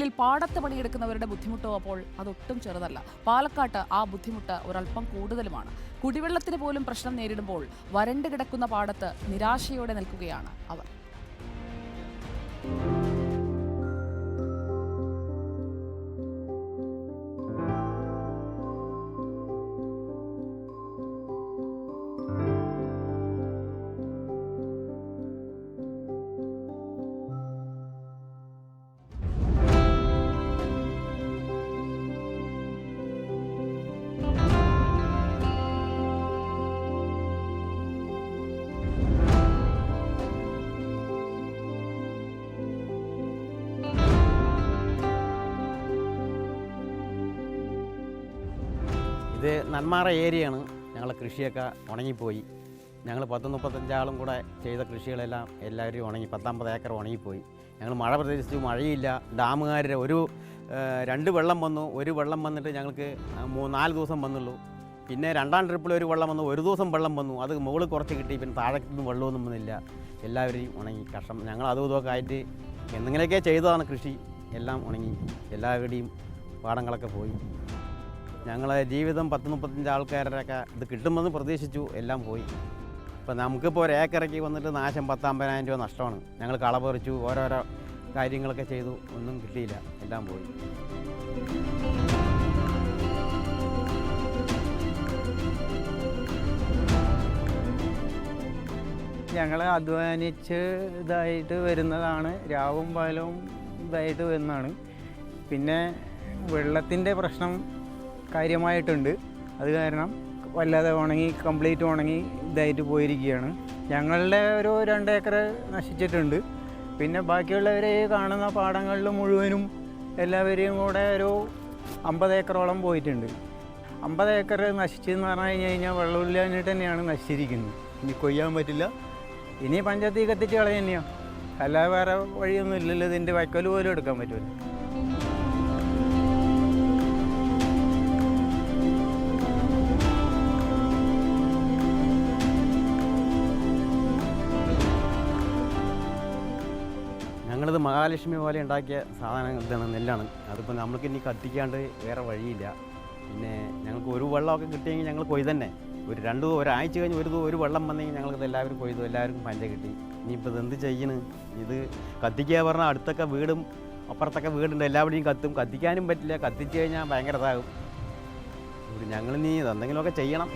അല്ലെങ്കിൽ പാടത്ത് പണിയെടുക്കുന്നവരുടെ ബുദ്ധിമുട്ടോ അപ്പോൾ അതൊട്ടും ചെറുതല്ല. പാലക്കാട്ട് ആ ബുദ്ധിമുട്ട് ഒരല്പം കൂടുതലുമാണ്. കുടിവെള്ളത്തിന് പോലും പ്രശ്നം നേരിടുമ്പോൾ വരണ്ട് കിടക്കുന്ന പാടത്ത് നിരാശയോടെ നിൽക്കുകയാണ് അവർ. ഇത് നെന്മാറ ഏരിയയാണ്. ഞങ്ങളെ കൃഷിയൊക്കെ ഉണങ്ങിപ്പോയി. ഞങ്ങൾ 10-35 ആളും കൂടെ ചെയ്ത കൃഷികളെല്ലാം എല്ലാവരും ഉണങ്ങി. 10-50 ഏക്കർ ഉണങ്ങിപ്പോയി. ഞങ്ങൾ മഴ പ്രതീക്ഷിച്ചു, മഴയില്ല. ഡാമുകാരുടെ 2 വെള്ളം വന്നു. ഒരു വെള്ളം വന്നിട്ട് ഞങ്ങൾക്ക് 4 ദിവസം വന്നുള്ളൂ. പിന്നെ രണ്ടാം ട്രിപ്പിൽ ഒരു വെള്ളം വന്നു, ഒരു ദിവസം വെള്ളം വന്നു. അത് മുകളിൽ കുറച്ച് കിട്ടി. പിന്നെ താഴേക്കൊന്നും വെള്ളമൊന്നും വന്നില്ല. എല്ലാവരെയും ഉണങ്ങി. കഷ്ടം. ഞങ്ങൾ അതും ഇതൊക്കെ ആയിട്ട് എന്തെങ്കിലുമൊക്കെ ചെയ്തതാണ് കൃഷി. എല്ലാം ഉണങ്ങി. എല്ലാവരുടെയും പാടങ്ങളൊക്കെ പോയി. ഞങ്ങളെ ജീവിതം 10-35 ആൾക്കാരുടെയൊക്കെ ഇത് കിട്ടുമെന്ന് പ്രതീക്ഷിച്ചു. എല്ലാം പോയി. ഇപ്പം നമുക്കിപ്പോൾ ഒരു ഏക്കറയ്ക്ക് വന്നിട്ട് നാശം 10-50,000 രൂപ നഷ്ടമാണ്. ഞങ്ങൾ കള പറിച്ചു, ഓരോരോ കാര്യങ്ങളൊക്കെ ചെയ്തു. ഒന്നും കിട്ടിയില്ല. എല്ലാം പോയി. ഞങ്ങൾ അധ്വാനിച്ച് ഇതായിട്ട് വരുന്നതാണ്. രാവും പകലും ഇതായിട്ട് വരുന്നതാണ്. പിന്നെ വെള്ളത്തിൻ്റെ പ്രശ്നം കാര്യമായിട്ടുണ്ട്. അത് കാരണം വല്ലാതെ കംപ്ലീറ്റ് ഉണങ്ങി ഇതായിട്ട് പോയിരിക്കുകയാണ്. ഞങ്ങളുടെ ഒരു 2 ഏക്കർ നശിച്ചിട്ടുണ്ട്. പിന്നെ ബാക്കിയുള്ളവരെ കാണുന്ന പാടങ്ങളിൽ മുഴുവനും എല്ലാവരെയും കൂടെ ഒരു 50 ഏക്കറോളം പോയിട്ടുണ്ട്. 50 ഏക്കർ നശിച്ചെന്ന് പറഞ്ഞു കഴിഞ്ഞാൽ വെള്ളമില്ലാഞ്ഞിട്ട് തന്നെയാണ് നശിച്ചിരിക്കുന്നത്. ഇനി കൊയ്യാൻ പറ്റില്ല. ഇനി പഞ്ചായത്തിൽ കത്തിച്ച് കളയ തന്നെയാണ്. അല്ലാതെ വേറെ വഴിയൊന്നും ഇല്ലല്ലോ. ഇതിൻ്റെ വൈക്കോൽ പോലും എടുക്കാൻ പറ്റില്ല. ഞങ്ങളിത് മഹാലക്ഷ്മി പോലെ ഉണ്ടാക്കിയ സാധനം ഇതാണ്, നെല്ലാണ്. അതിപ്പോൾ നമ്മൾക്ക് ഇനി കത്തിക്കാണ്ട് വേറെ വഴിയില്ല. പിന്നെ ഞങ്ങൾക്ക് ഒരു വെള്ളമൊക്കെ കിട്ടിയെങ്കിൽ ഞങ്ങൾ കൊയ്ത് തന്നെ. ഒരാഴ്ച കഴിഞ്ഞ് ഒരു വെള്ളം വന്നെങ്കിൽ ഞങ്ങൾക്ക് എല്ലാവരും കൊയ്തു. എല്ലാവർക്കും പഞ്ച കിട്ടി. ഇനിയിപ്പോൾ ഇത് എന്ത് ചെയ്യണ്? ഇത് കത്തിക്കുക പറഞ്ഞാൽ അടുത്തൊക്കെ വീടും അപ്പുറത്തൊക്കെ വീടുണ്ട്. എല്ലാവരുടെയും കത്തും. കത്തിക്കാനും പറ്റില്ല. കത്തിച്ച് കഴിഞ്ഞാൽ ഭയങ്കര ഇതാകും. ഞങ്ങളിനി എന്തെങ്കിലുമൊക്കെ ചെയ്യണം.